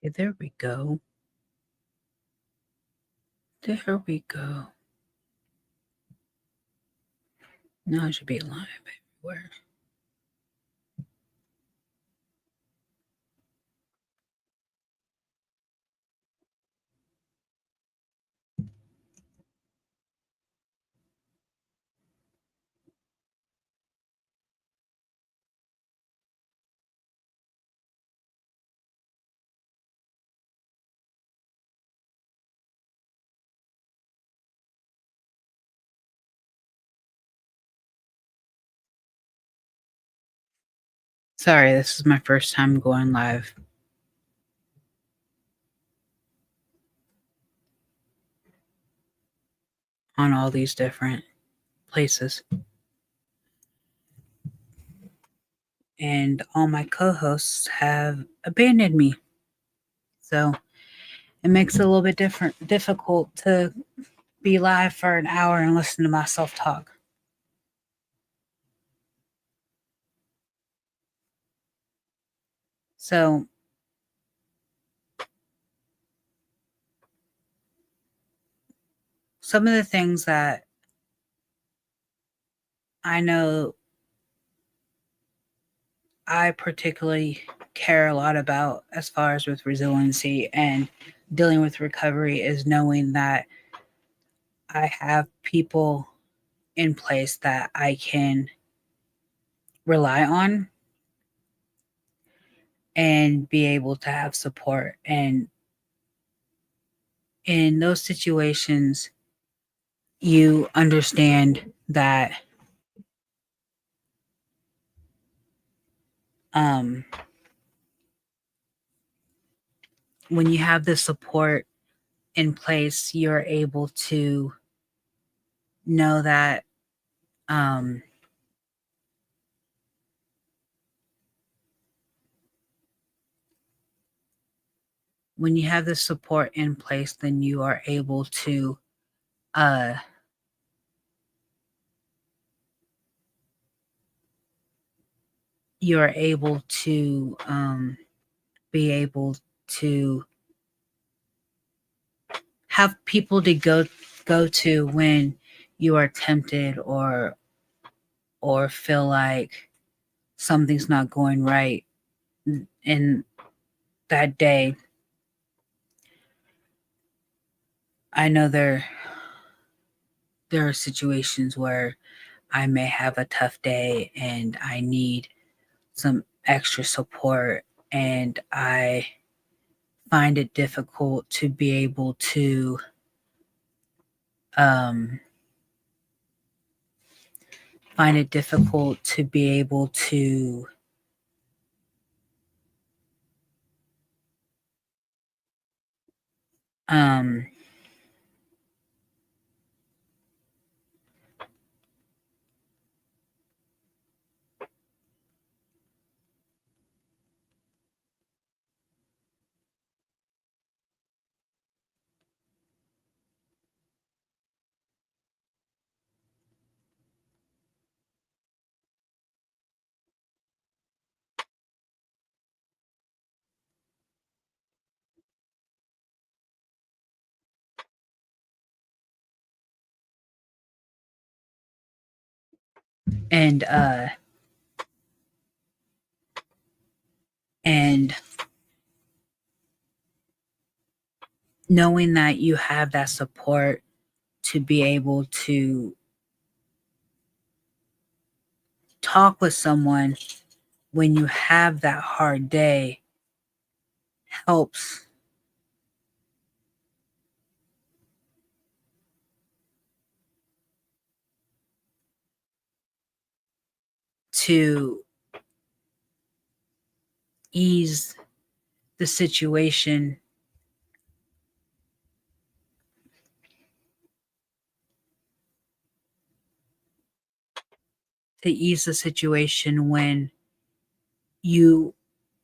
Okay, there we go. There we go. Now it should be live everywhere. Sorry, this is my first time going live on all these different places. And all my co-hosts have abandoned me. So it makes it a little bit difficult to be live for an hour and listen to myself talk. So some of the things that I know I particularly care a lot about as far as with resiliency and dealing with recovery is knowing that I have people in place that I can rely on and be able to have support. And in those situations, you understand that um, when you have the support in place, you're able to know that um, when you have the support in place, then you are able to uh, you're able to be able to have people to go to when you are tempted or feel like something's not going right in that day. I know there are situations where I may have a tough day and I need some extra support, and I find it difficult to be able to um, find it difficult to be able to um, and and knowing that you have that support to be able to talk with someone when you have that hard day helps to ease the situation, when you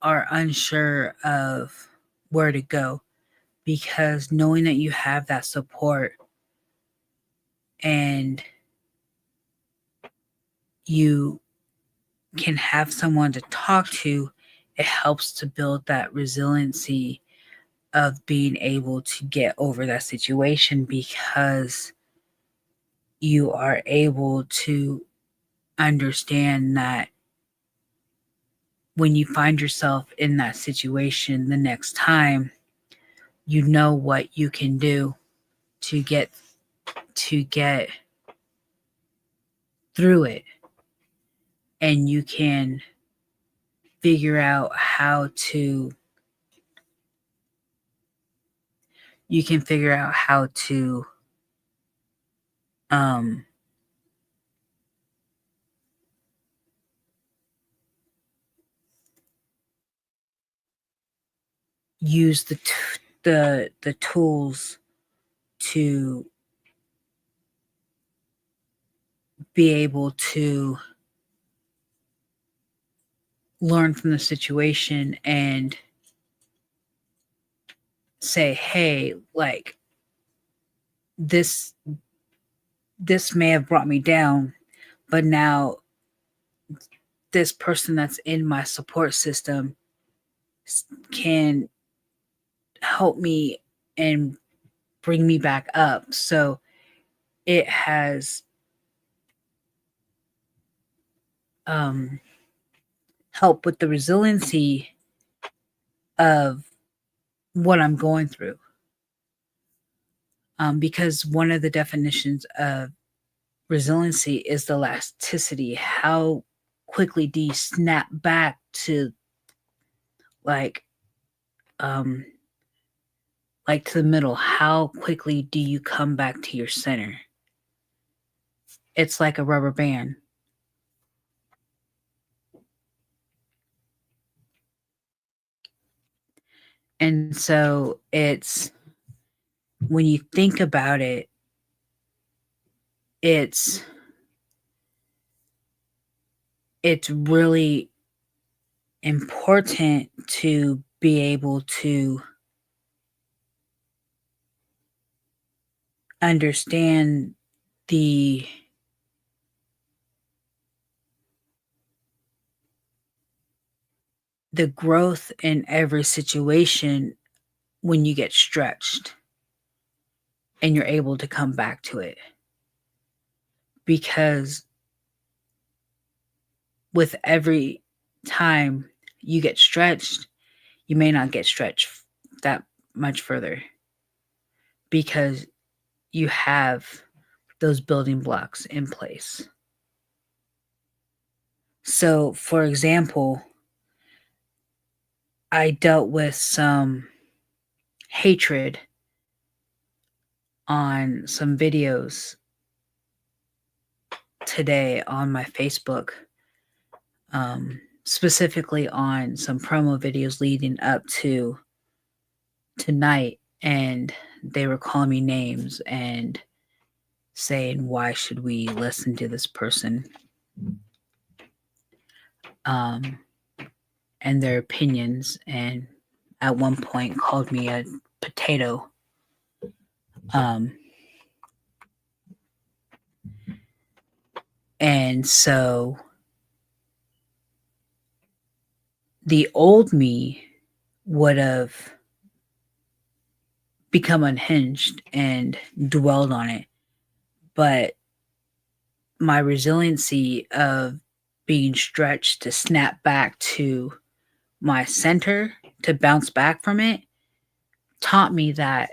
are unsure of where to go, because knowing that you have that support and you can have someone to talk to, it helps to build that resiliency of being able to get over that situation, because you are able to understand that when you find yourself in that situation the next time, you know what you can do to get through it, and you can figure out how to um use the tools to be able to learn from the situation and say, hey, like, this this may have brought me down, but now this person that's in my support system can help me and bring me back up. So it has um, helped with the resiliency of what I'm going through. Because one of the definitions of resiliency is the elasticity. How quickly do you snap back to like um to the middle? How quickly do you come back to your center? It's like a rubber band. And so it's, when you think about it, it's really important to be able to understand the growth in every situation when you get stretched and you're able to come back to it. Because with every time you get stretched, you may not get stretched that much further, because you have those building blocks in place. So, for example, I dealt with some hatred on some videos today on my Facebook, specifically on some promo videos leading up to tonight. And they were calling me names and saying, why should we listen to this person? And their opinions. And at one point called me a potato. And so the old me would have become unhinged and dwelled on it. But my resiliency of being stretched to snap back to my center, to bounce back from it, taught me that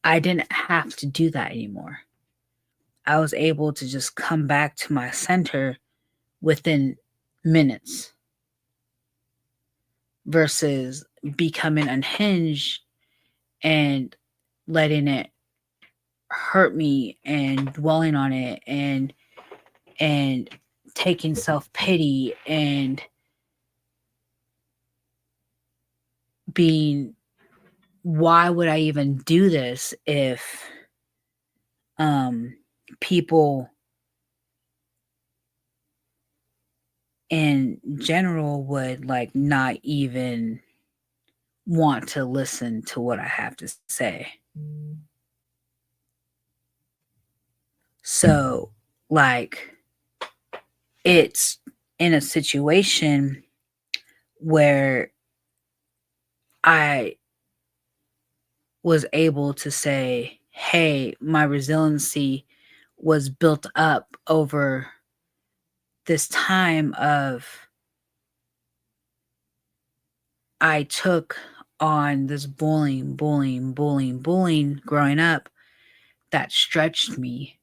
I didn't have to do that anymore. I was able to just come back to my center within minutes versus becoming unhinged and letting it hurt me and dwelling on it and taking self-pity and being, why would I even do this if people in general would like not even want to listen to what I have to say. So, like, it's in a situation where I was able to say, hey, my resiliency was built up over this time of I took on this bullying growing up that stretched me.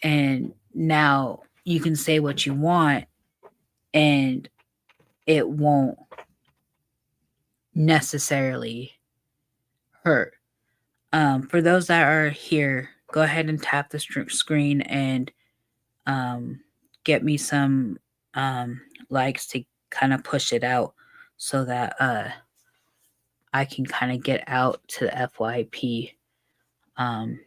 And now you can say what you want and it won't necessarily hurt. For those that are here, go ahead and tap the screen and um, get me some likes to kind of push it out so that I can kind of get out to the FYP. Um,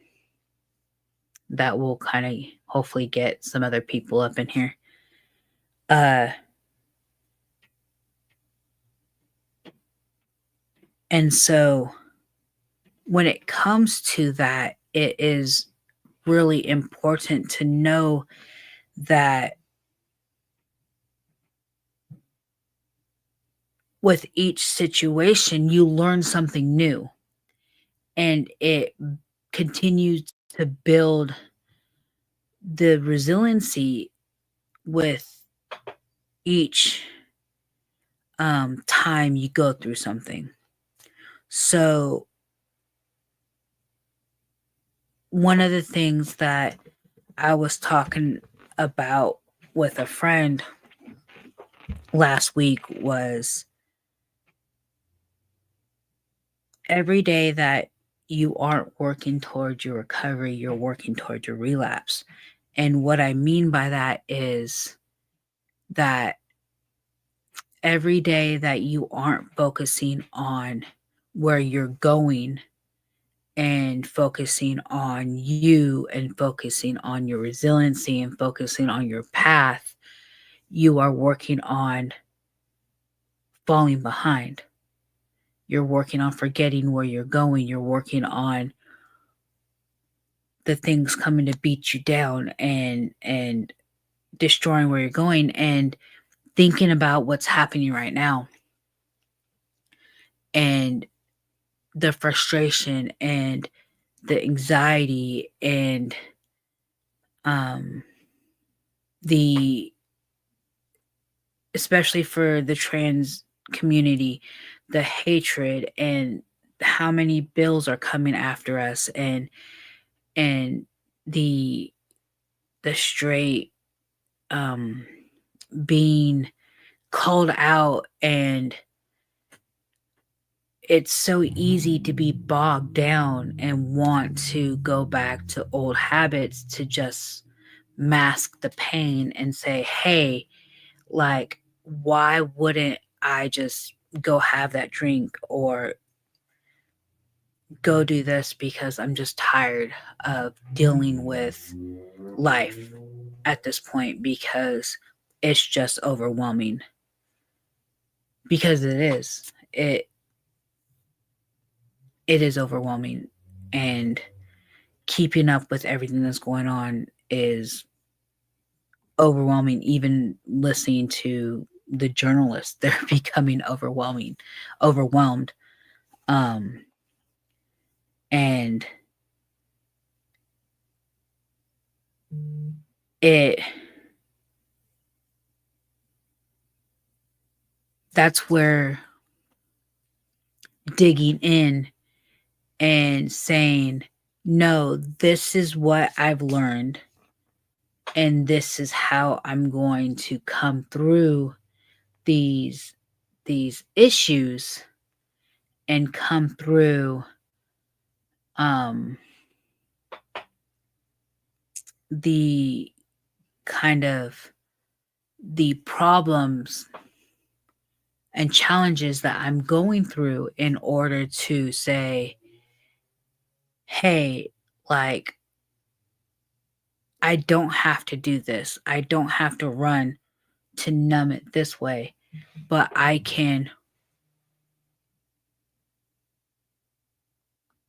that will kind of hopefully get some other people up in here. And so when it comes to that, it is really important to know that with each situation, you learn something new and it continues to build the resiliency with each time you go through something. So, one of the things that I was talking about with a friend last week was every day that you aren't working towards your recovery, you're working towards your relapse. And what I mean by that is that every day that you aren't focusing on where you're going and focusing on you and focusing on your resiliency and focusing on your path, you are working on falling behind. You're working on forgetting where you're going. You're working on the things coming to beat you down and destroying where you're going and thinking about what's happening right now and the frustration and the anxiety and the especially for the trans community, the hatred and how many bills are coming after us and the straight being called out, and it's so easy to be bogged down and want to go back to old habits to just mask the pain and say, hey, like, why wouldn't I just go have that drink or go do this because I'm just tired of dealing with life at this point because it's just overwhelming. Because it is. It is overwhelming, and keeping up with everything that's going on is overwhelming. Even listening to the journalists, they're becoming overwhelmed. And it that's where digging in and saying, no, this is what I've learned, and this is how I'm going to come through these issues and come through the kind of the problems and challenges that I'm going through in order to say, hey, like, I don't have to do this. I don't have to run to numb it this way, but I can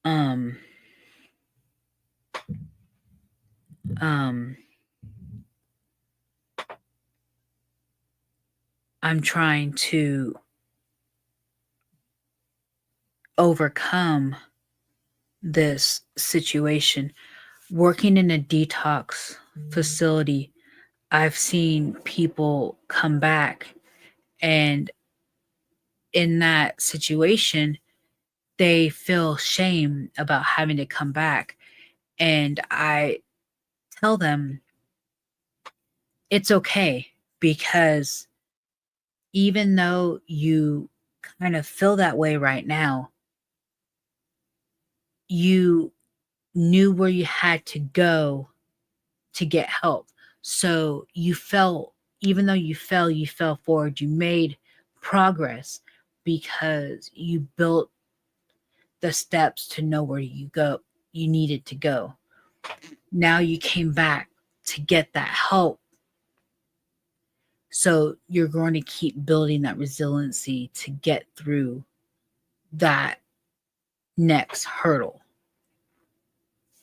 um um I'm trying to overcome this situation. Working in a detox facility, I've seen people come back, and in that situation, they feel shame about having to come back. And I tell them it's okay, because even though you kind of feel that way right now, you knew where you had to go to get help. So you felt, even though you fell forward, you made progress because you built the steps to know where you needed to go. Now you came back to get that help. So you're going to keep building that resiliency to get through that next hurdle,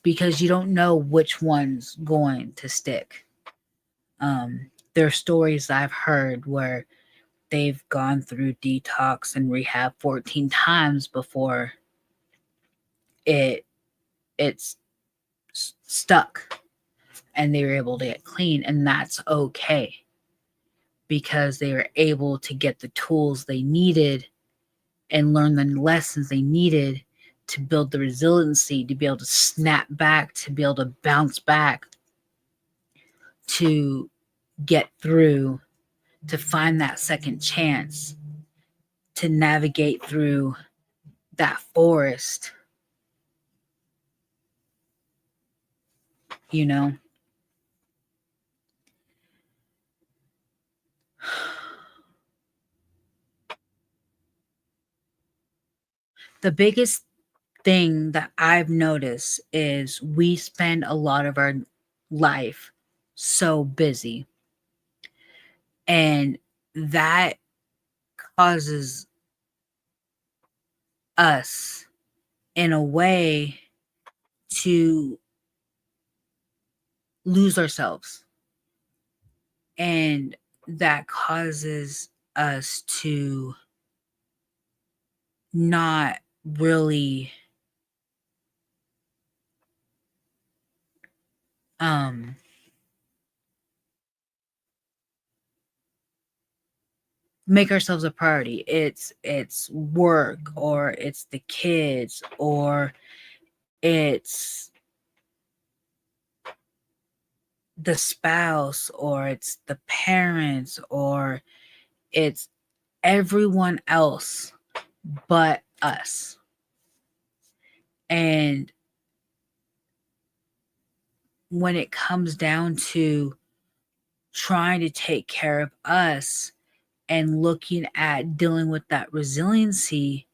because you don't know which one's going to stick. There are stories I've heard where they've gone through detox and rehab 14 times before it's stuck and they were able to get clean, and that's okay, because they were able to get the tools they needed and learn the lessons they needed to build the resiliency, to be able to snap back, to be able to bounce back, to get through, to find that second chance, to navigate through that forest, you know? The biggest thing that I've noticed is we spend a lot of our life so busy, and that causes us, in a way, to lose ourselves, and that causes us to not really um make ourselves a priority. It's work, or it's the kids, or it's the spouse, or it's the parents, or it's everyone else but us. And when it comes down to trying to take care of us and looking at dealing with that resiliency,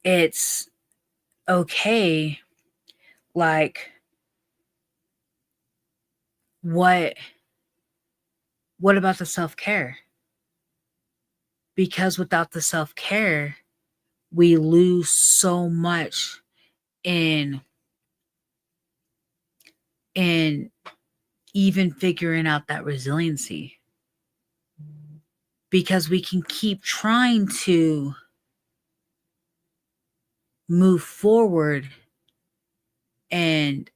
it's okay. Like, what about the self-care? Because without the self-care, we lose so much in in even figuring out that resiliency, because we can keep trying to move forward and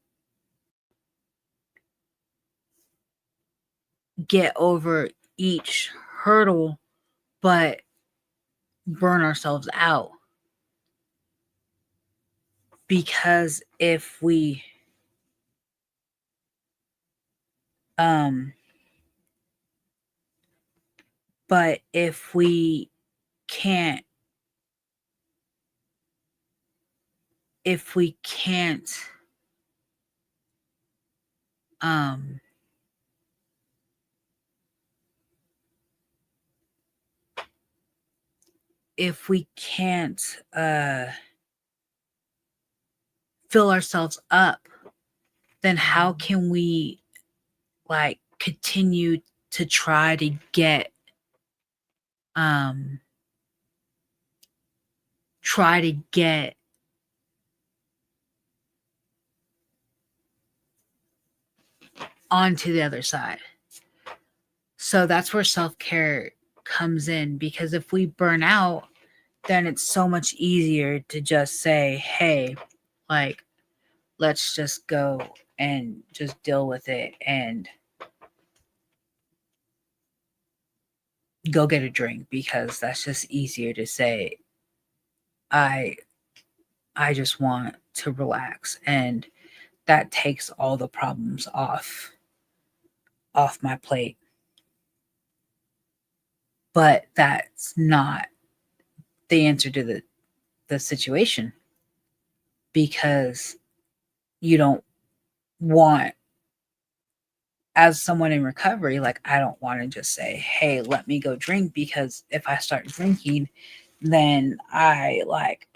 get over each hurdle, but burn ourselves out. Because if we um but if we can't if we can't um if we can't fill ourselves up, then how can we, like, continue to try to um get onto the other side? So that's where self-care comes in, because if we burn out, then it's so much easier to just say, hey, like, let's just go and just deal with it and go get a drink, because that's just easier to say. I I just want to relax, and that takes all the problems off my plate. But that's not the answer to the situation, because you don't want, as someone in recovery, like, I don't want to just say, hey, let me go drink, because if I start drinking, then I like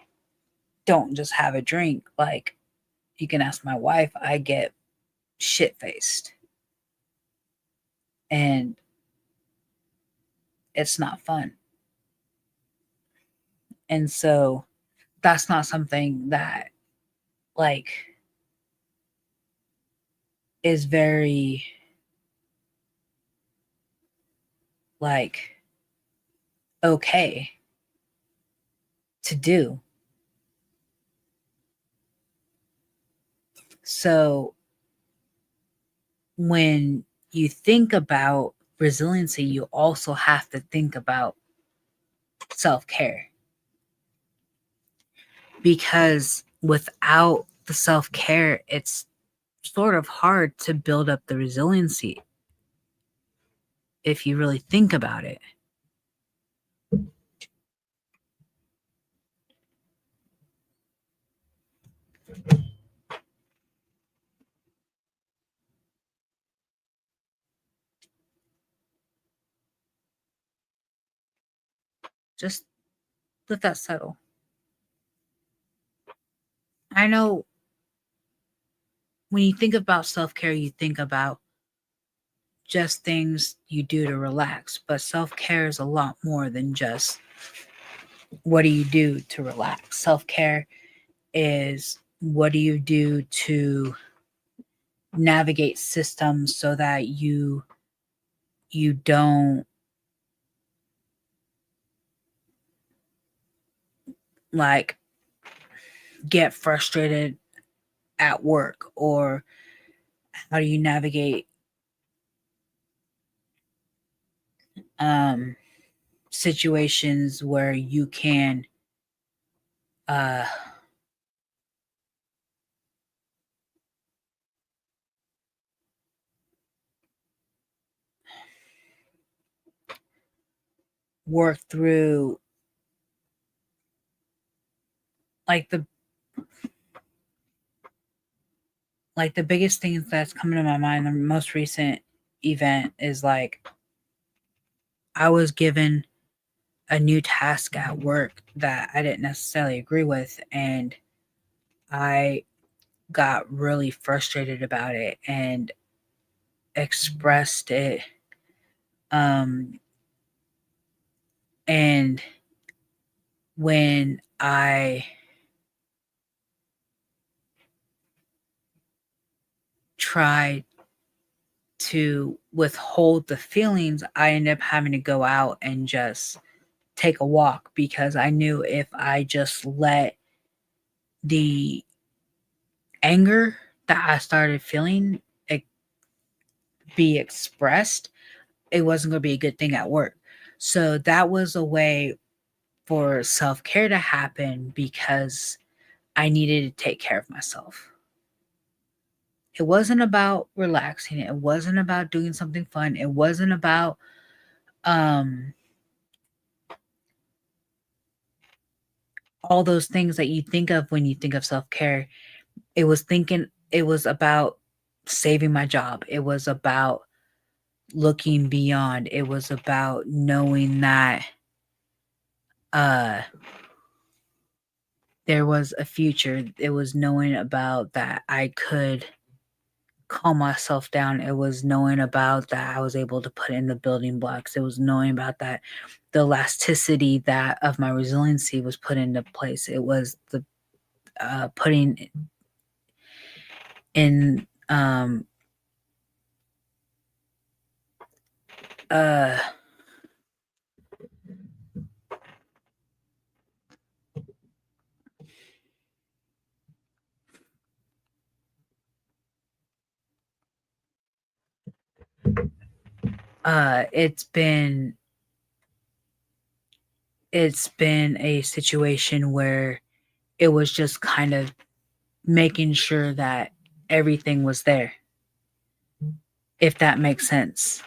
don't just have a drink. Like, you can ask my wife, I get shit faced, and it's not fun. And so that's not something that, like, is very, like, okay to do. So when you think about resiliency, you also have to think about self-care, because without the self-care, it's sort of hard to build up the resiliency if you really think about it. Just let that settle. I know when you think about self-care, you think about just things you do to relax, but self-care is a lot more than just what do you do to relax. Self-care is, what do you do to navigate systems so that you don't, like, get frustrated at work, or how do you navigate um situations where you can uh work through, like, the biggest thing that's coming to my mind, the most recent event, is like, I was given a new task at work that I didn't necessarily agree with, and I got really frustrated about it and expressed it. Um, and when I tried to withhold the feelings, I ended up having to go out and just take a walk, because I knew if I just let the anger that I started feeling be expressed, it wasn't going to be a good thing at work. So that was a way for self care to happen, because I needed to take care of myself. It wasn't about relaxing. It wasn't about doing something fun. It wasn't about um, all those things that you think of when you think of self care. It was about saving my job. It was about looking beyond. It was about knowing that uh there was a future. It was knowing about that I could calm myself down. It was knowing about that I was able to put in the building blocks. It was knowing about that the elasticity that of my resiliency was put into place. It was the putting in uh It's been a situation where it was just kind of making sure that everything was there, if that makes sense.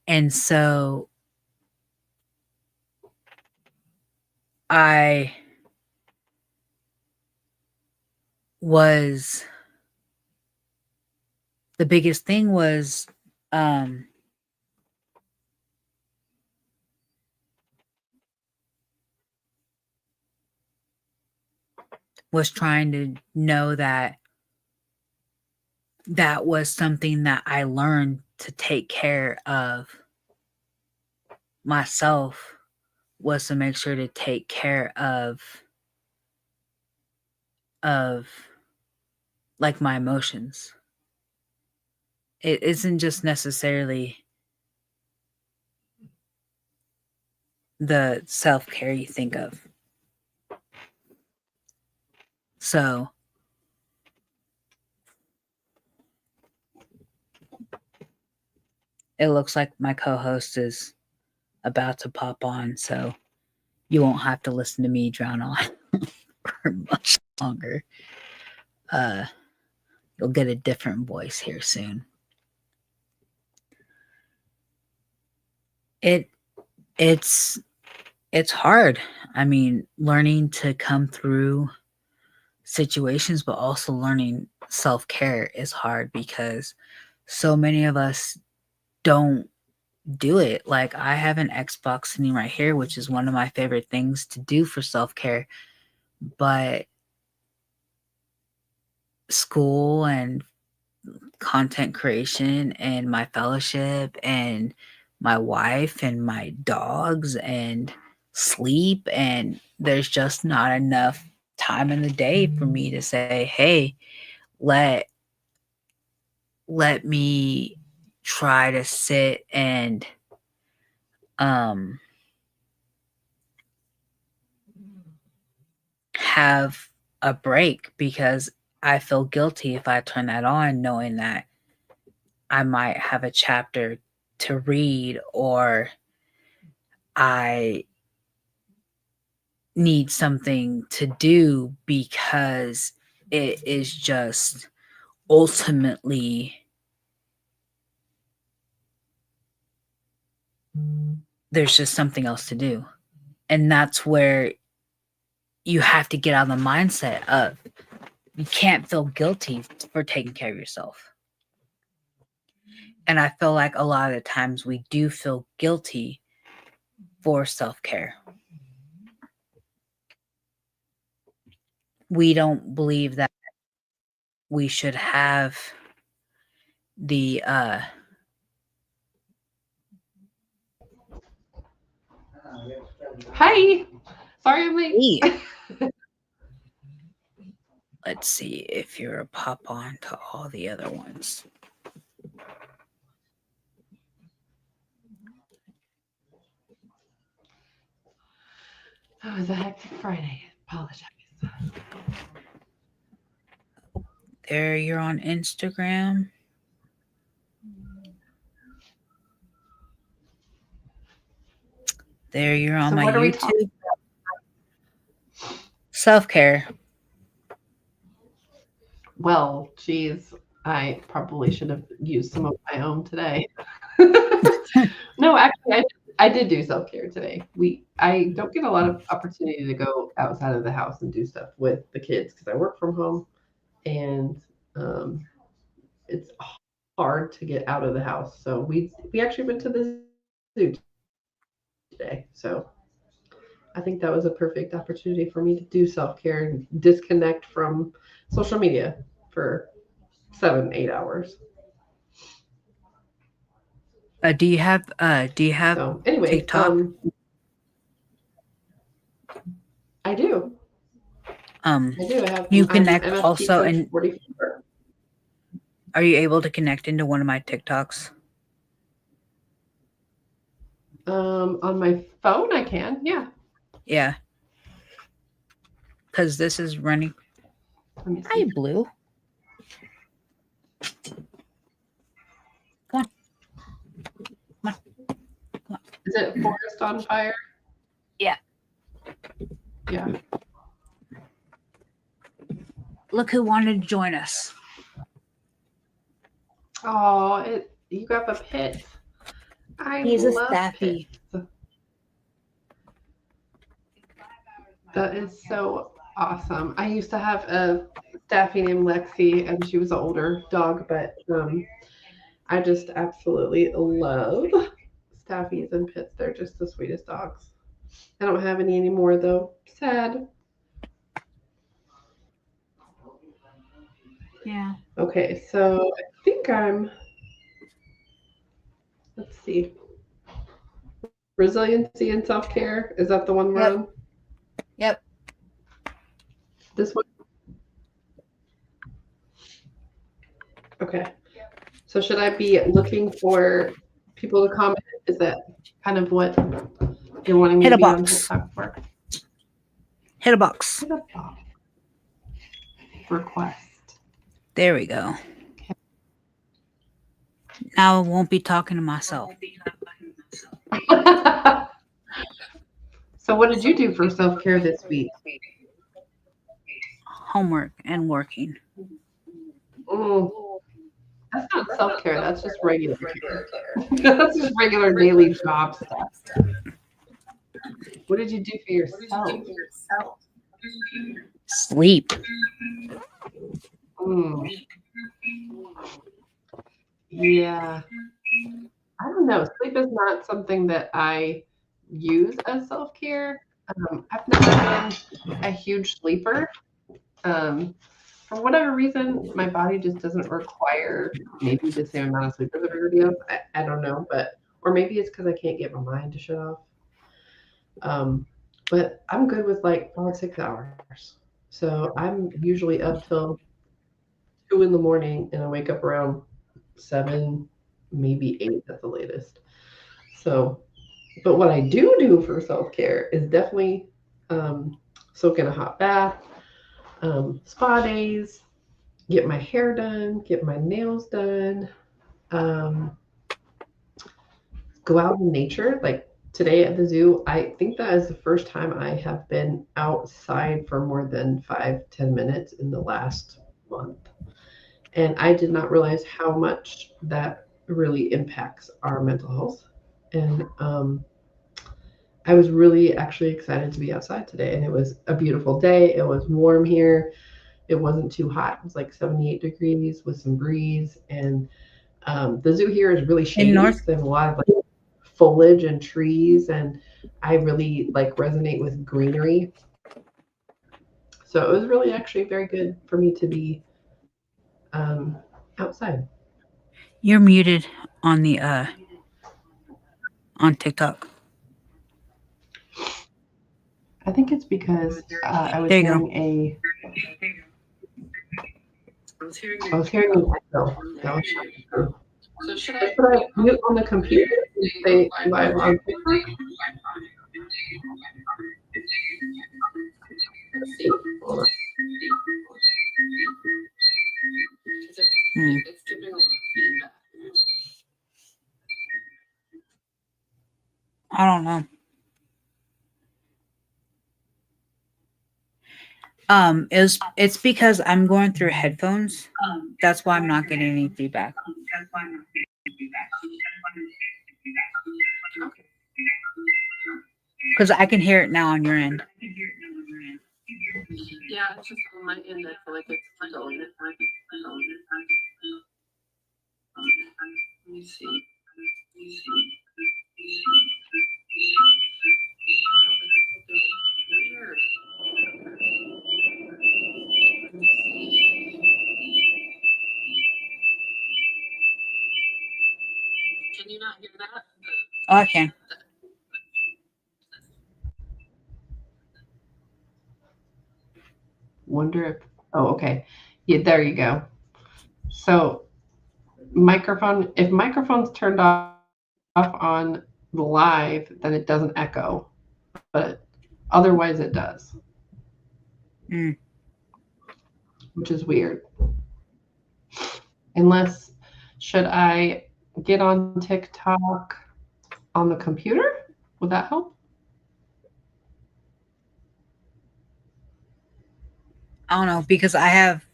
And so I was the biggest thing um was trying to know that that was something that I learned to take care of myself, was to make sure to take care of like my emotions. It isn't just necessarily the self-care you think of. So it looks like my co-host is about to pop on, so you won't have to listen to me drown on for much longer. Uh, you'll get a different voice here soon. It it's it's hard. I mean, learning to come through situations, but also learning self-care is hard because so many of us don't do it. Like, I have an Xbox sitting right here, which is one of my favorite things to do for self-care, but school and content creation and my fellowship and my wife and my dogs and sleep, and there's just not enough time in the day for me to say, hey, let let me try to sit and um have a break, because I feel guilty if I turn that on knowing that I might have a chapter to read, or I need something to do, because it is just ultimately there's just something else to do. And that's where you have to get out of the mindset of you can't feel guilty for taking care of yourself. And I feel like a lot of the times we do feel guilty for self care. We don't believe that we should have the Hi. Sorry I'm late. hey, let's see if you're a pop on to all the other ones. Oh, it was a hectic Friday. Apologize. There, you're on Instagram. There, you're on So my what are we talking? YouTube. Self care. Well, geez, I probably should have used some of my own today. No, actually, I did do self care today. I don't get a lot of opportunity to go outside of the house and do stuff with the kids because I work from home, and um, it's hard to get out of the house. So we actually went to the zoo today. So I think that was a perfect opportunity for me to do self care and disconnect from social media for 7, 8 hours. Do you have So anyway, TikTok? I do. Um, I do. I have you I'm connect MFP also, coach and 44. are you able to connect into one of my TikToks? On my phone I can. Yeah. Yeah, because this is running. Let me Hi, see. Blue. Come on, come on. it Forest on Fire? Yeah. Yeah. Look who wanted to join us. Oh, you got a pit. He's a love staffy. pits. That is so awesome. I used to have a staffy named Lexi, and she was an older dog, but I just absolutely love staffies and pits. They're just the sweetest dogs. I don't have any anymore, though. Sad. Yeah. Okay, so I think let's see. Resiliency and self-care. Is that the one we're on? Yep. This one? Okay. So should I be looking for people to comment? Is that kind of what you're wanting me Hit to a be on box. TikTok for? Hit a box. Hit a box. Request. There we go. Okay. Now I won't be talking to myself. So what did you do for self-care this week? Homework and working. That's not self-care. That's just regular care. That's just regular daily job stuff. What did you do for yourself? Sleep. Yeah. I don't know. Sleep is not something that I use as self-care. I've never been a huge sleeper. For whatever reason, my body just doesn't require maybe the same amount of sleep as everybody else. I don't know, or maybe it's because I can't get my mind to shut off. But I'm good with like 5 or 6 hours. So I'm usually up till 2 in the morning, and I wake up around 7, maybe 8 at the latest. So, but what I do for self-care is definitely soak in a hot bath, spa days, get my hair done, get my nails done, go out in nature. Like today at the zoo, I think that is the first time I have been outside for more than 5-10 minutes in the last month. And I did not realize how much that really impacts our mental health. And I was really actually excited to be outside today. And it was a beautiful day. It was warm here. It wasn't too hot. It was like 78 degrees with some breeze. And the zoo here is really shady. So they have a lot of like foliage and trees. And I really like resonate with greenery. So it was really actually very good for me to be outside. You're muted on the on TikTok. I think it's because I was There you hearing go. I was hearing an echo. That was not true. So should I mute on the computer and say live on TikTok? Let's see. Hold on. It's giving a lot of feedback. I don't know. It's because I'm going through headphones. That's why I'm not getting any feedback. Because I can hear it now on your end. Yeah, it's just on my end. I feel like it's going. Let me see. Weird. Let me see. Can you not hear that? Oh, I can. Wonder if, oh, okay. Yeah, there you go. So if microphone's turned off on the live, then it doesn't echo, but otherwise it does. Which is weird. Unless, should I get on TikTok on the computer? Would that help? I don't know because I have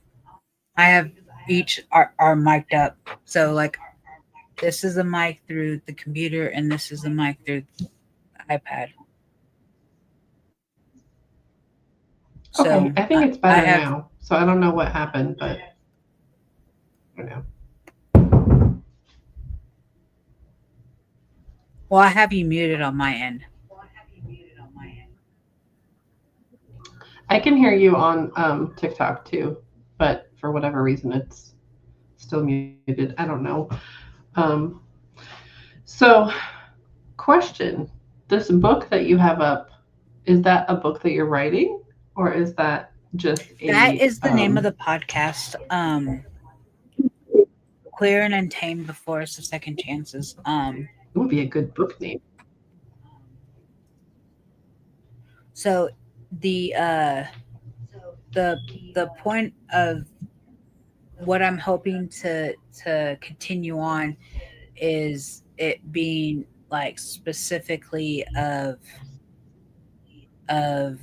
each are mic'd up. So like this is a mic through the computer and this is a mic through the iPad. Okay, So I think it's I better have now. So I don't know what happened, but you know, well I have you muted on my end. I can hear you on TikTok too, but for whatever reason, it's still muted. I don't know. Um, so, question: this book that you have up, is that a book that you're writing, or is that just That a is the name of the podcast. Queer and Untamed Before It's the Second Chances. it would be a good book name? So the uh the the point of what I'm hoping to continue on is it being like specifically of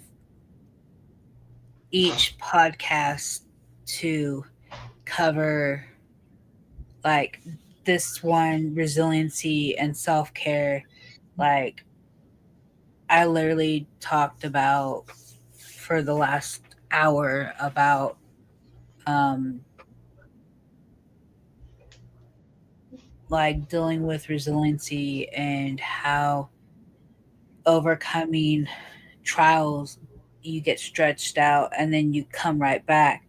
each podcast to cover like this one resiliency and self-care. Like I literally talked about for the last hour about um like dealing with resiliency and how overcoming trials you get stretched out and then you come right back,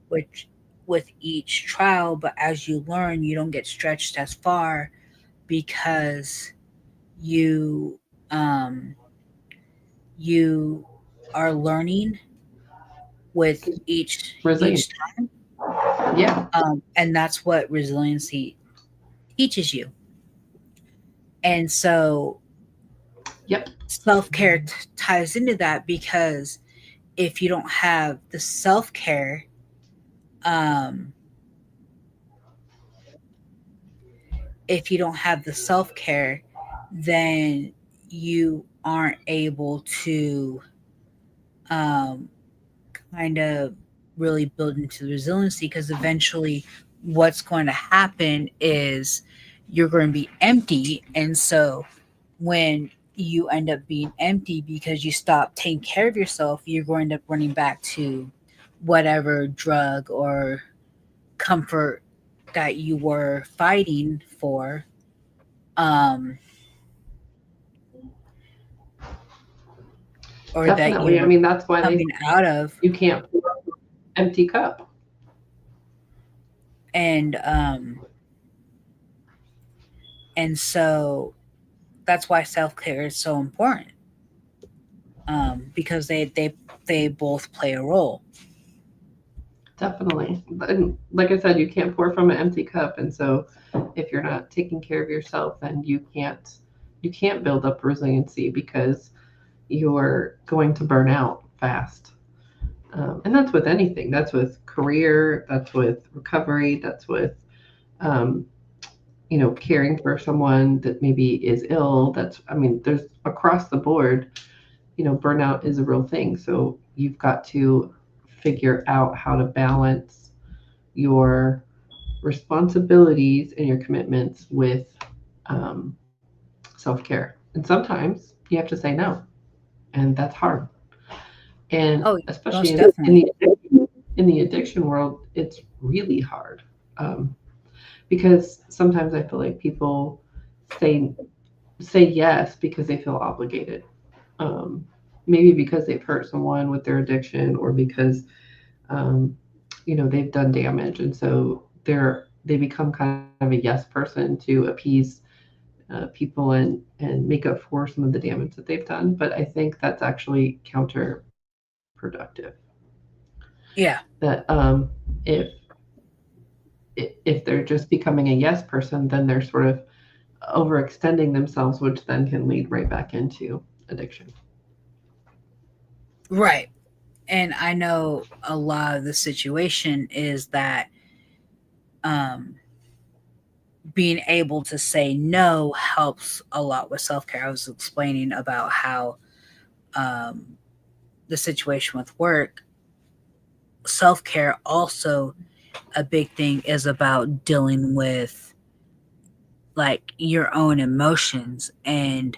which with each trial, but as you learn you don't get stretched as far because you um you are learning with each Resilient. time, Yeah. and that's what resiliency teaches you. And so Yep. self-care ties into that because if you don't have the self-care, um if you don't have the self-care, then you aren't able to um kind of really build into the resiliency because eventually what's going to happen is you're going to be empty. And so when you end up being empty because you stop taking care of yourself, you're going to end up running back to whatever drug or comfort that you were fighting for, um, or that you Definitely. I were mean, that's why they coming out of. you can't pour from an empty cup. And so that's why self-care is so important, because they both play a role. Definitely. And like I said, you can't pour from an empty cup. And so if you're not taking care of yourself, then you can't build up resiliency because you're going to burn out fast. And that's with anything. That's with career. That's with recovery. That's with um, caring for someone that maybe is ill. I mean, there's across the board, burnout is a real thing. So you've got to figure out how to balance your responsibilities and your commitments with um, self care. And sometimes you have to say no, and that's hard. And Oh, especially most in definitely. the addiction world, it's really hard because sometimes I feel like people say say yes because they feel obligated. Um, Maybe because they've hurt someone with their addiction, or because um, they've done damage, and so they become kind of a yes person to appease people and make up for some of the damage that they've done. But I think that's actually counterproductive. Yeah. That if they're just becoming a yes person, then they're sort of overextending themselves, which then can lead right back into addiction. Right. And I know a lot of the situation is that um being able to say no helps a lot with self-care. I was explaining about how um, the situation with work, self-care also a big thing is about dealing with like your own emotions and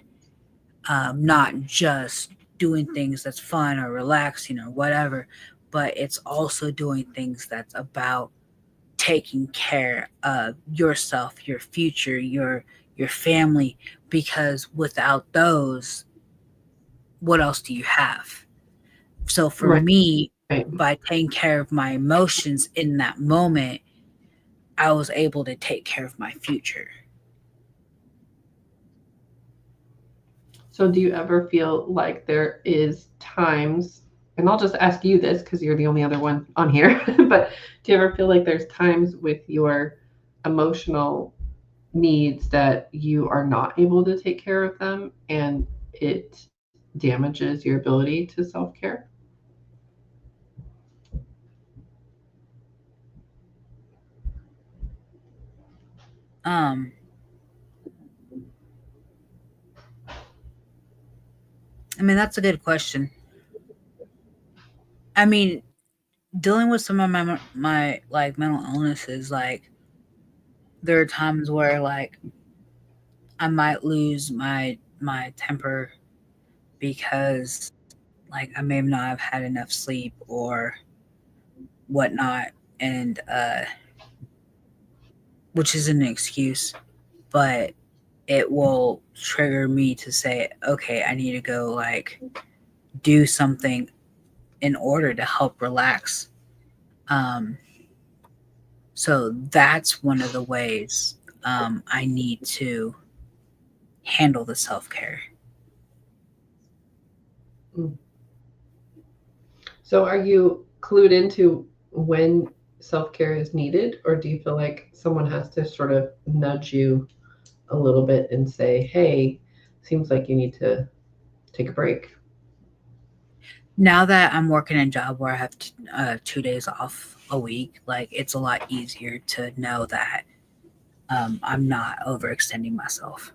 not just doing things that's fun or relaxing or whatever, but it's also doing things that's about taking care of yourself, your future, your family, because without those, what else do you have? So for Right. me, by taking care of my emotions in that moment, I was able to take care of my future. So do you ever feel like there is times, and I'll just ask you this because you're the only other one on here, but do you ever feel like there's times with your emotional needs that you are not able to take care of them and it damages your ability to self-care? Um, I mean, that's a good question. I mean, dealing with some of my like mental illnesses, like there are times where like I might lose my temper because like I may not have had enough sleep or whatnot, and which isn't an excuse, but it will trigger me to say, okay, I need to go like do something in order to help relax. Um, so that's one of the ways I need to handle the self care. Mm. So are you clued into when self-care is needed, or do you feel like someone has to sort of nudge you a little bit and say, hey, seems like you need to take a break? Now that I'm working a job where I have 2 days off a week, like it's a lot easier to know that I'm not overextending myself.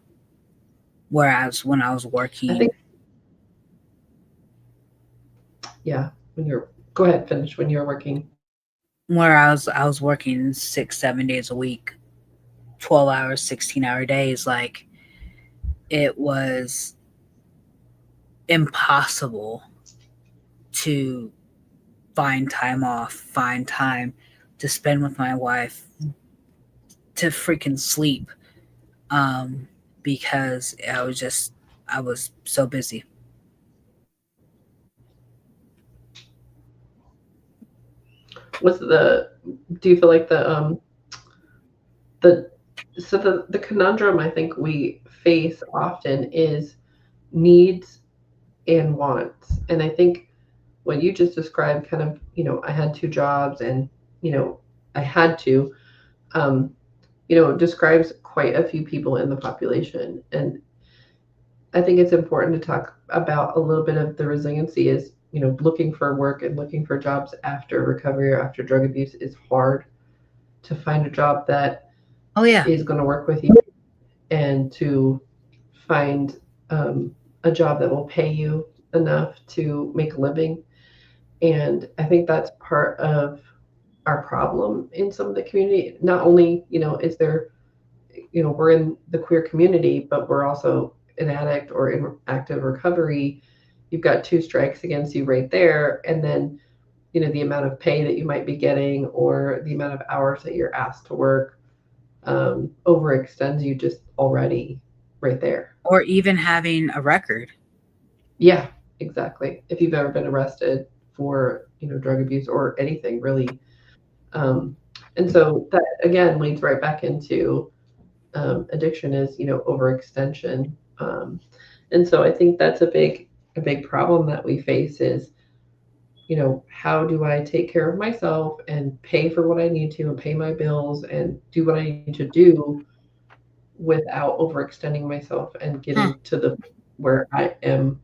Whereas when I was I think, working, yeah, when you're, go ahead, finish when you're working. where I was working 6 7 days a week, 12 hours, 16-hour days, like it was impossible to find time off, find time to spend with my wife, to freaking sleep, um, because I was so busy. What's the, do you feel like the, so the conundrum I think we face often is needs and wants. And I think what you just described kind of, I had two jobs and, you know, I had to, um, describes quite a few people in the population. And I think it's important to talk about a little bit of the resiliency is, looking for work and looking for jobs after recovery or after drug abuse is hard. To find a job that Oh yeah. is going to work with you and to find a job that will pay you enough to make a living. And I think that's part of our problem in some of the community. Not only, is there, we're in the queer community, but we're also an addict or in active recovery. You've got two strikes against you right there. And then, the amount of pay that you might be getting or the amount of hours that you're asked to work overextends you just already right there. Or even having a record. Yeah, exactly. If you've ever been arrested for, drug abuse or anything really. Um, and so that again leads right back into addiction is, overextension. And so I think that's a big problem that we face is, how do I take care of myself and pay for what I need to and pay my bills and do what I need to do without overextending myself and Huh. getting to the where I am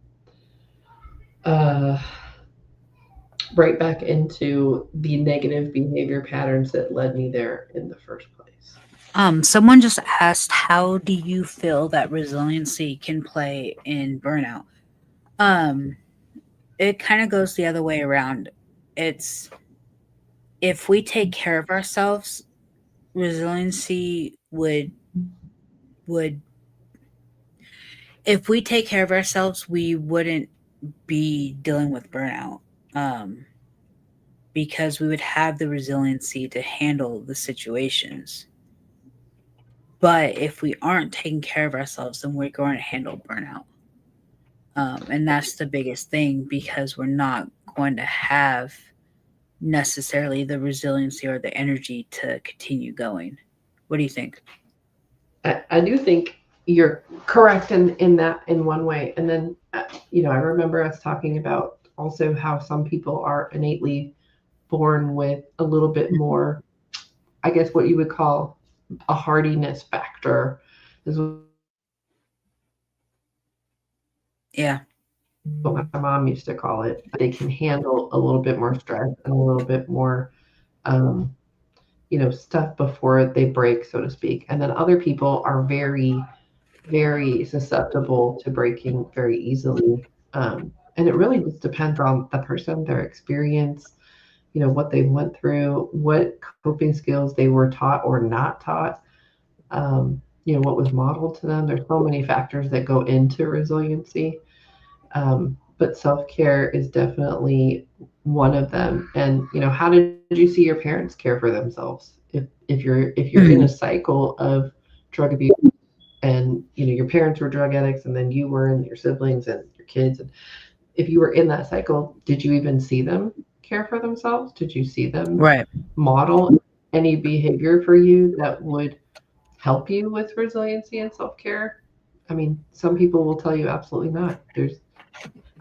uh, right back into the negative behavior patterns that led me there in the first place. Someone just asked, how do you feel that resiliency can play in burnout? Um, it kind of goes the other way around. It's if we take care of ourselves, resiliency would if we take care of ourselves, we wouldn't be dealing with burnout. Um, because we would have the resiliency to handle the situations. But if we aren't taking care of ourselves, then we're going to handle burnout. And that's the biggest thing because we're not going to have necessarily the resiliency or the energy to continue going. What do you think? I do think you're correct in that in one way. And then, I remember us talking about also how some people are innately born with a little bit more, I guess, what you would call a hardiness factor, is what my mom used to call it. Yeah. They can handle a little bit more stress and a little bit more, um, stuff before they break, so to speak. And then other people are very susceptible to breaking very easily. And it really just depends on the person, their experience, what they went through, what coping skills they were taught or not taught, what was modeled to them. There's so many factors that go into resiliency. But self care is definitely one of them. And how did you see your parents care for themselves? If you're in a Mm, cycle of drug abuse, and your parents were drug addicts, and then you were, and your siblings and your kids, and if you were in that cycle, did you even see them care for themselves? Did you see them right. model any behavior for you that would help you with resiliency and self-care? I mean, some people will tell you absolutely not.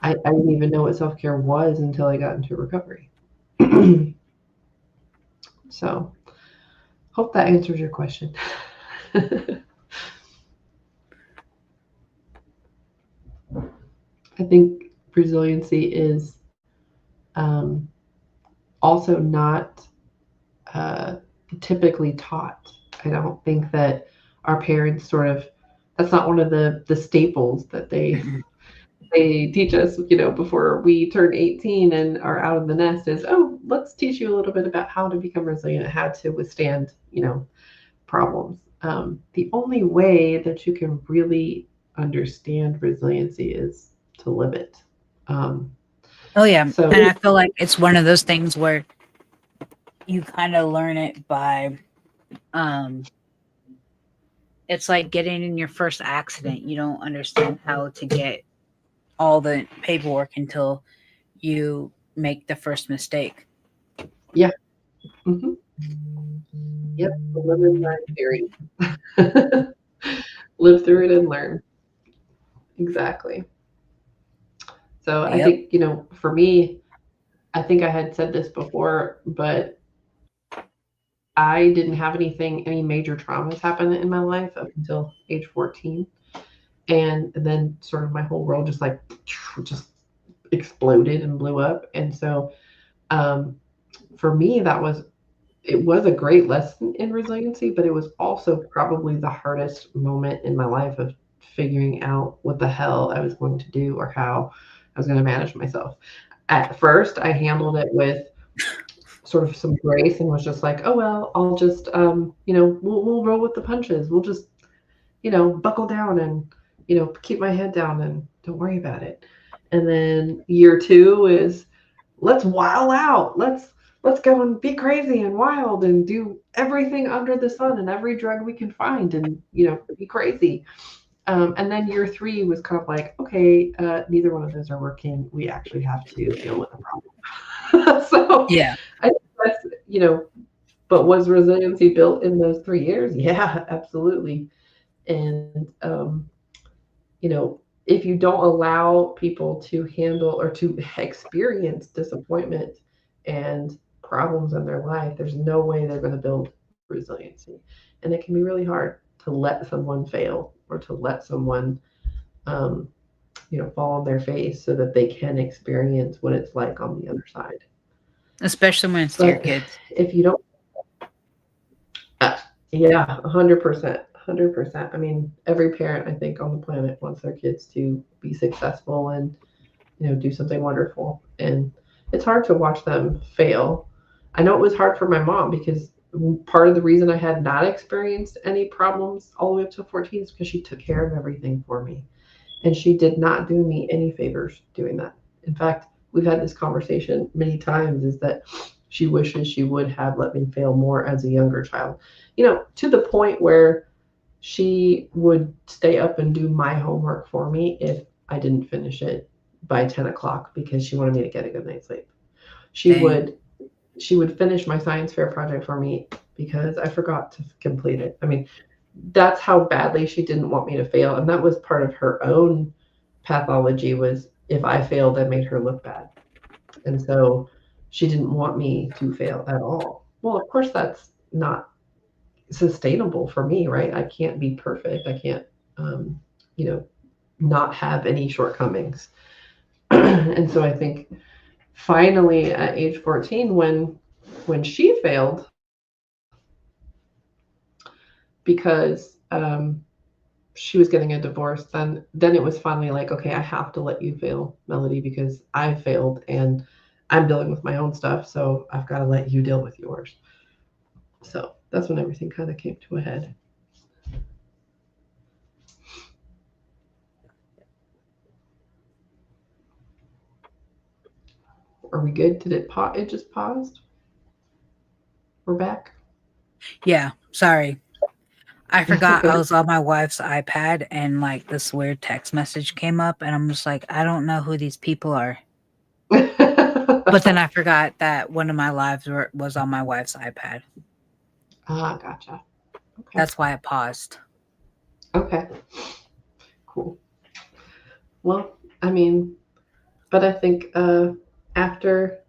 I didn't even know what self-care was until I got into recovery. So hope that answers your question. I think resiliency is, um, also not, uh, typically taught. I don't think that our parents sort of, that's not one of the staples that Mm-mm. they teach us, before we turn 18 and are out of the nest, is, oh, let's teach you a little bit about how to become resilient, how to withstand, problems. The only way that you can really understand resiliency is to live it. Um, Oh, yeah. so And I feel like it's one of those things where you kind of learn it by, um, it's like getting in your first accident. You don't understand how to get all the paperwork until you make the first mistake. yeah, hmm yep, the live and learn theory. Live through it and learn. Exactly. So I Yep. think, for me, I think I had said this before, but I didn't have any major traumas happen in my life up until age 14. And then sort of my whole world just exploded and blew up. And so, um, for me, it was a great lesson in resiliency, but it was also probably the hardest moment in my life of figuring out what the hell I was going to do or how I was going to manage myself. At first, I handled it with sort of some grace and was just like, oh, well, I'll just, we'll roll with the punches. We'll just, buckle down and, keep my head down and don't worry about it. And then year two is, let's wild out. Let's go and be crazy and wild and do everything under the sun and every drug we can find and be crazy. And then year three was kind of like, okay, neither one of those are working. We actually have to deal with the problem. So Yeah. I think that's, but was resiliency built in those 3 years? Yeah, absolutely. And, if you don't allow people to handle or to experience disappointment and problems in their life, there's no way they're going to build resiliency. And it can be really hard to let someone fail or to let someone, um, fall on their face so that they can experience what it's like on the other side. Especially when it's to your But kids. if you don't, uh, Yeah, 100%. 100%. I mean, every parent, I think, on the planet wants their kids to be successful and, do something wonderful. And it's hard to watch them fail. I know it was hard for my mom because part of the reason I had not experienced any problems all the way up to 14 is because she took care of everything for me. And she did not do me any favors doing that. In fact, we've had this conversation many times is that she wishes she would have let me fail more as a younger child. To the point where she would stay up and do my homework for me if I didn't finish it by 10 o'clock because she wanted me to get a good night's sleep. She Dang. would she would finish my science fair project for me because I forgot to complete it. I mean, that's how badly she didn't want me to fail, and that was part of her own pathology was if I failed, that made her look bad. And so she didn't want me to fail at all. Well, of course that's not sustainable for me, right? I can't be perfect. I can't um, you know, not have any shortcomings. And so I think finally at age 14 when she failed because she was getting a divorce, then it was finally like, okay, I have to let you fail, Melody, because I failed and I'm dealing with my own stuff, so I've got to let you deal with yours. So that's when everything kind of came to a head. Are we good? Did it pause? It just paused. We're back. Yeah, sorry. I That's forgot I okay. was on my wife's iPad and like this weird text message came up and I'm just like, I don't know who these people are. But then I forgot that one of my was on my wife's iPad. Ah, gotcha. Okay. That's why it paused. Okay. Cool. Well, I mean, but I think after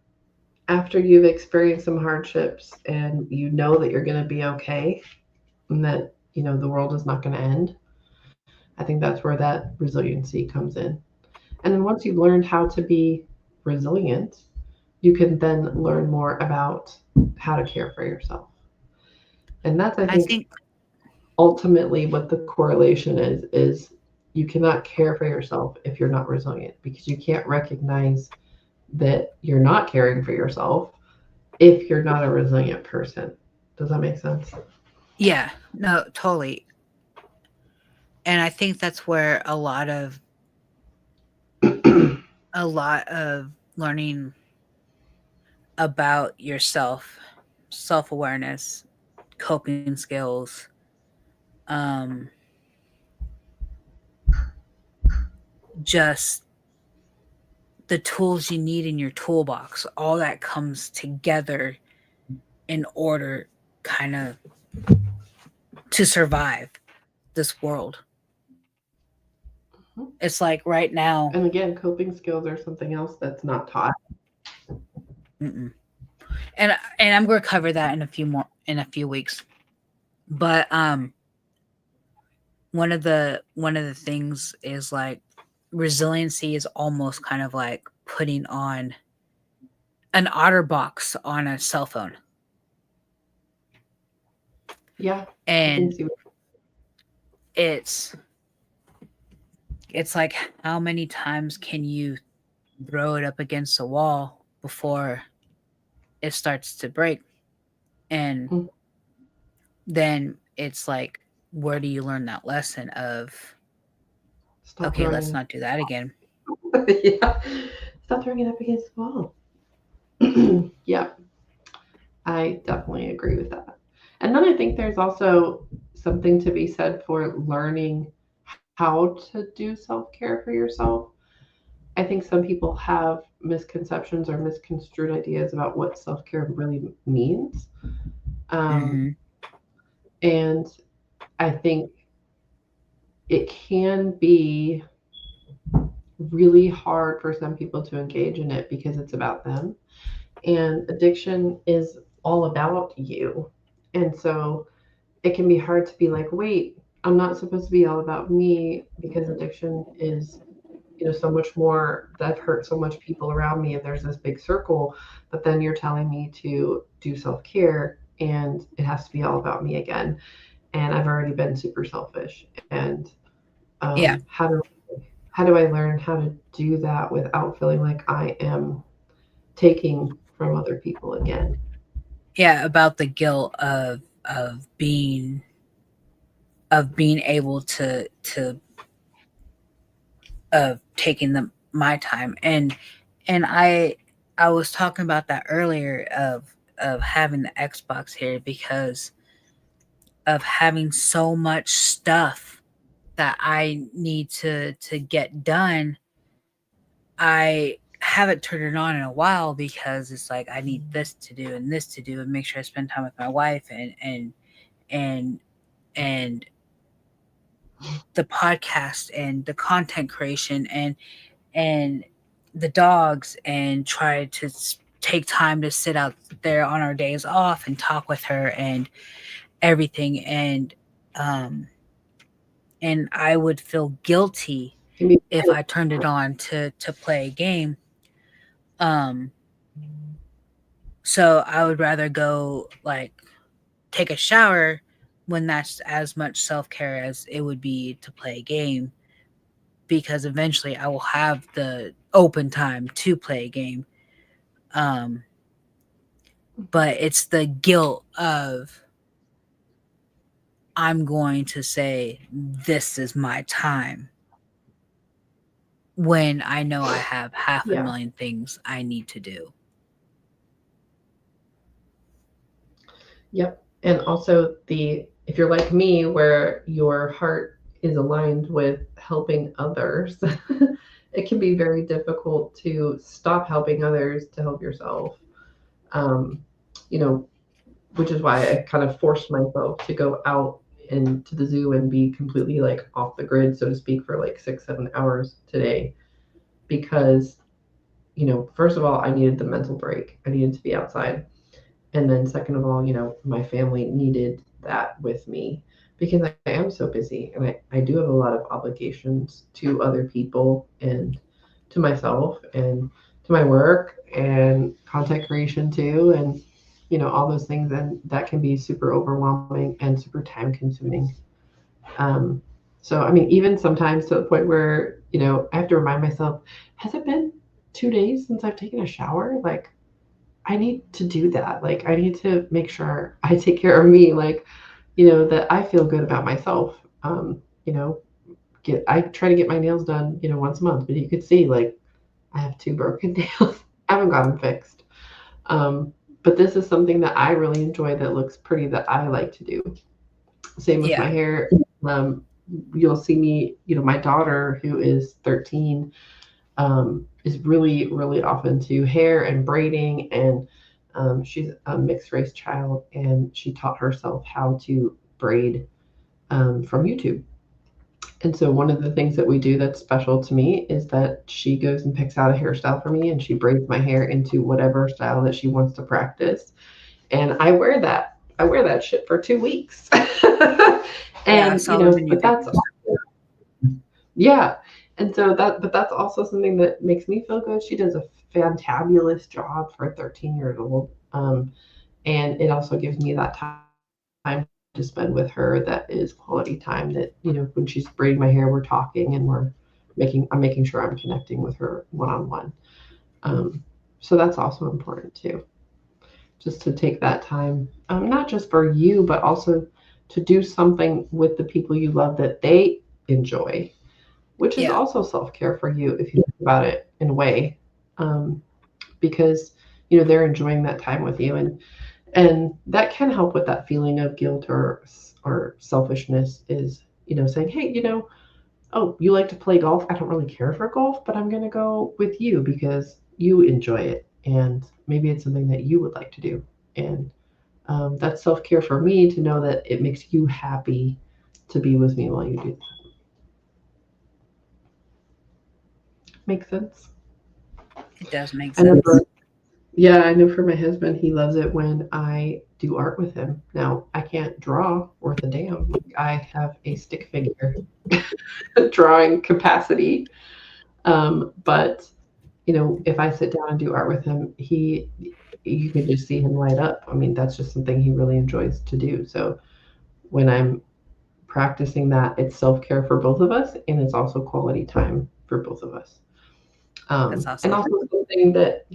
after you've experienced some hardships and you know that you're going to be okay and that the world is not going to end, I think that's where that resiliency comes in. And then once you've learned how to be resilient, you can then learn more about how to care for yourself. And that's, I I think, think ultimately what the correlation is you cannot care for yourself if you're not resilient because you can't recognize that you're not caring for yourself if you're not a resilient person. Does that make sense? yeah, no, totally. And I think that's where a lot of learning about yourself, self-awareness, coping skills, um just the tools you need in your toolbox, all that comes together in order kind of to survive this world. It's like right now, And again, coping skills are something else that's not taught. mm-mm. and I'm going to cover that in a few weeks. But one of the things is like resiliency is almost kind of like putting on an OtterBox on a cell phone. Yeah, I can And see. it's it's like how many times can you throw it up against a wall before it starts to break? And Mm, then it's like, where do you learn that lesson of, stop okay, throwing let's not do that again? it. Yeah, stop throwing it up against the wall. Yeah, I definitely agree with that. And then I think there's also something to be said for learning how to do self care for yourself. I think some people have misconceptions or misconstrued ideas about what self care really means. Um, Hmm. and I think it can be really hard for some people to engage in it because it's about them. And addiction is all about you. And so it can be hard to be like, wait, I'm not supposed to be all about me because addiction is so much more that I've hurt so much people around me and there's this big circle, but then you're telling me to do self-care. and it has to be all about me again. And I've already been super selfish. And Yeah. how do I learn how to do that without feeling like I am taking from other people again? Yeah, about the guilt of being able of taking my time. And I was talking about that earlier of having the Xbox here because of having so much stuff that I need to get done. I haven't turned it on in a while because it's like I need this to do and this to do and make sure I spend time with my wife and and the podcast and the content creation and the dogs and try to take time to sit out there on our days off and talk with her and everything um and I would feel guilty Can be if I turned it on to play a game. um so I would rather go like take a shower when that's as much self-care as it would be to play a game, because eventually I will have the open time to play a game. Um, but it's the guilt of I'm going to say this is my time when I know I have half a yeah. million things I need to do. Yep. And also if you're like me where your heart is aligned with helping others, it can be very difficult to stop helping others to help yourself. Um, you know, which is why I kind of forced myself to go out into the zoo and be completely like off the grid, so to speak, for like 6, 7 hours today. Because, first of all, I needed the mental break. I needed to be outside. And then second of all, my family needed that with me because I am so busy and I do have a lot of obligations to other people and to myself and to my work and content creation too, and all those things, and that can be super overwhelming and super time consuming. um, so I mean, even sometimes to the point where I have to remind myself, has it been 2 days since I've taken a shower? Like, I need to do that. Like, I need to make sure I take care of me. Like, that I feel good about myself. Um, you know, I try to get my nails done, once a month, but you could see like I have two broken nails. I haven't got them fixed. Um, but this is something that I really enjoy that looks pretty that I like to do. Same with my Yeah. hair. Um, you'll see me, my daughter who is 13 is really, really off into hair and braiding. And she's a mixed race child, and she taught herself how to braid from YouTube. And so, one of the things that we do that's special to me is that she goes and picks out a hairstyle for me and she braids my hair into whatever style that she wants to practice. And I wear that. I wear that shit for 2 weeks. Yeah, I And, saw them in your but that's videos. yeah. And so but that's also something that makes me feel good. She does a fantabulous job for a 13 years old. And it also gives me that time to spend with her that is quality time, that, when she's braiding my hair, we're talking and I'm making sure I'm connecting with her one on one. Um, so that's also important too, just to take that time, not just for you, but also to do something with the people you love that they enjoy, which is Yeah. also self care for you if you think about it in a way, um, because they're enjoying that time with you, and that can help with that feeling of guilt or selfishness. Is saying, hey, oh, you like to play golf? I don't really care for golf, but I'm gonna go with you because you enjoy it, and maybe it's something that you would like to do, and that's self care for me to know that it makes you happy to be with me while you do that. Makes sense. It does make I know sense. Yeah, I know for my husband, he loves it when I do art with him. Now, I can't draw worth a damn. Like, I have a stick figure drawing capacity. But if I sit down and do art with him, you could just see him light up. I mean, that's just something he really enjoys to do. So when I'm practicing that, it's self care for both of us, and it's also quality time for both of us. That's And awesome. also something that,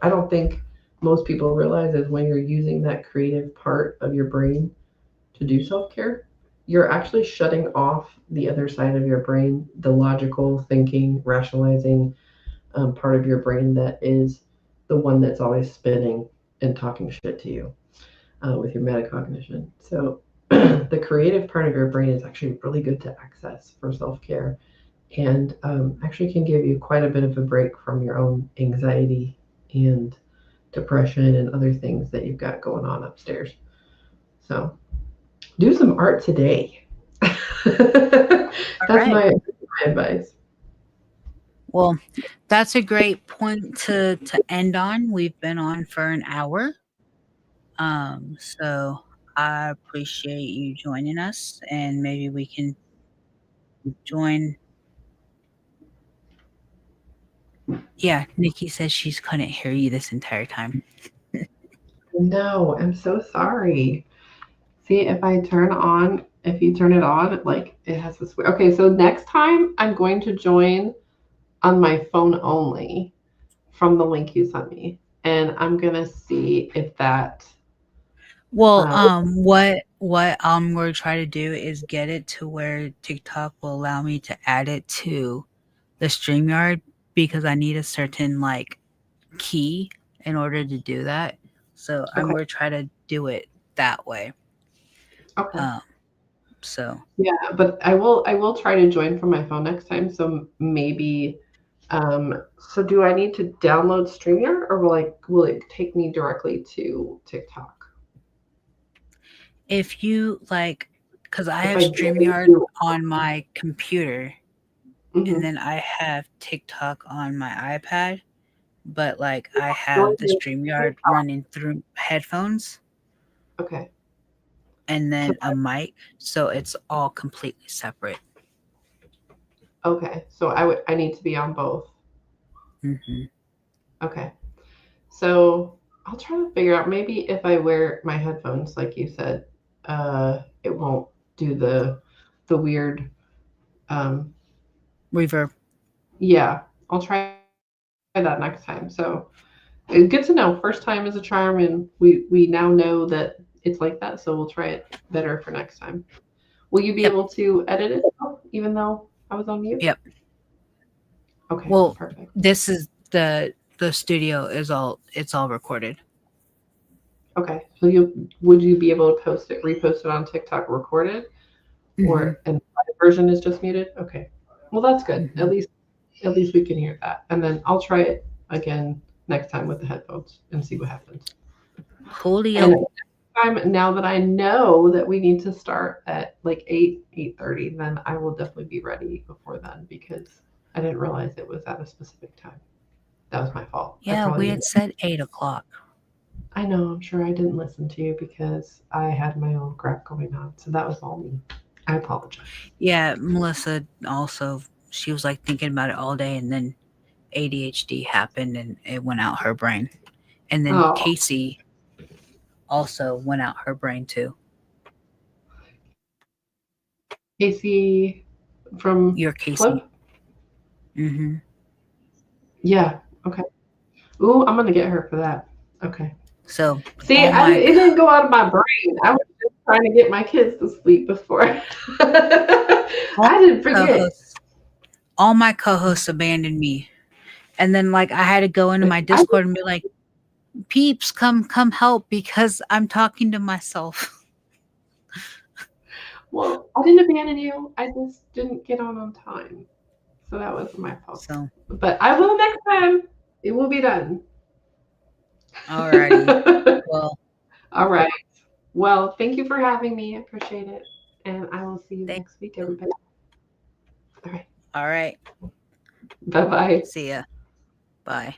I don't think most people realize is when you're using that creative part of your brain to do self care, you're actually shutting off the other side of your brain, the logical thinking, rationalizing part of your brain that is the one that's always spinning and talking shit to you with your metacognition. So the creative part of your brain is actually really good to access for self care and actually can give you quite a bit of a break from your own anxiety and depression and other things that you've got going on upstairs. So do some art today. All That's right. my advice. Well, that's a great point to end on. We've been on for an hour. So I appreciate you joining us, and maybe we can join. Yeah, Nikki says she's couldn't hear you this entire time. No, I'm so sorry. See, if you turn it on, like it has this weird. Okay, so next time I'm going to join on my phone only from the link you sent me, and I'm gonna see if that. Well, Uh, what I'm going to try to do is get it to where TikTok will allow me to add it to the StreamYard because I need a certain like key in order to do that. So I'm okay, going to try to do it that way. okay, Um, so yeah, but I will try to join from my phone next time. So maybe. So do I need to download StreamYard, or will it take me directly to TikTok if you like, because I if have I join StreamYard you? on my computer and Mm-hmm. then I have TikTok on my iPad, but like I Join have the you. StreamYard running through headphones Okay. and So then a mic, so it's all completely separate. okay. So I need to be on both. Hmm. Okay. So I'll try to figure out maybe if I wear my headphones, like you said, it won't do the weird. Um, Reverb. yeah, I'll try that next time. So good to know. First time is a charm, and we now know that it's like that. So we'll try it better for next time. Will you be Yep. able to edit it even though I was on mute? Yep. Okay, Well, perfect. this is the studio is all it's all recorded. Okay, so would you be able to repost it on TikTok recorded, Hmm. or and the version is just muted? Okay, well that's good. Hmm. At least we can hear that, and then I'll try it again next time with the headphones and see what happens. And Coolio. now that I know that we need to start at like 8:30, then I will definitely be ready before then because I didn't realize it was at a specific time. That was my fault. I Yeah, probably we didn't. had said 8 o'clock. I know, I'm sure I didn't listen to you because I had my own crap going on. So that was all me. I apologize. Yeah, Melissa also she was like thinking about it all day, and then ADHD happened and it went out her brain. And then Oh, Casey also went out her brain too. Casey from Your Casey. Flip? Hmm. Yeah. Okay. Ooh, I'm going to get her for that. Okay. So See, all my it didn't go out of my brain. I was just trying to get my kids to sleep before. all I didn't my forget. co-hosts all my co-hosts abandoned me. And then like I had to go into my I Discord and be like, peeps, come help because I'm talking to myself. Well, I didn't abandon you. I just didn't get on time. So that was my fault. So But I will next time. It will be done. alrighty. Well, All right. Well, thank you for having me. I appreciate it. And I will see you thank next week, you. everybody. All right. All right. Bye bye. See ya. Bye.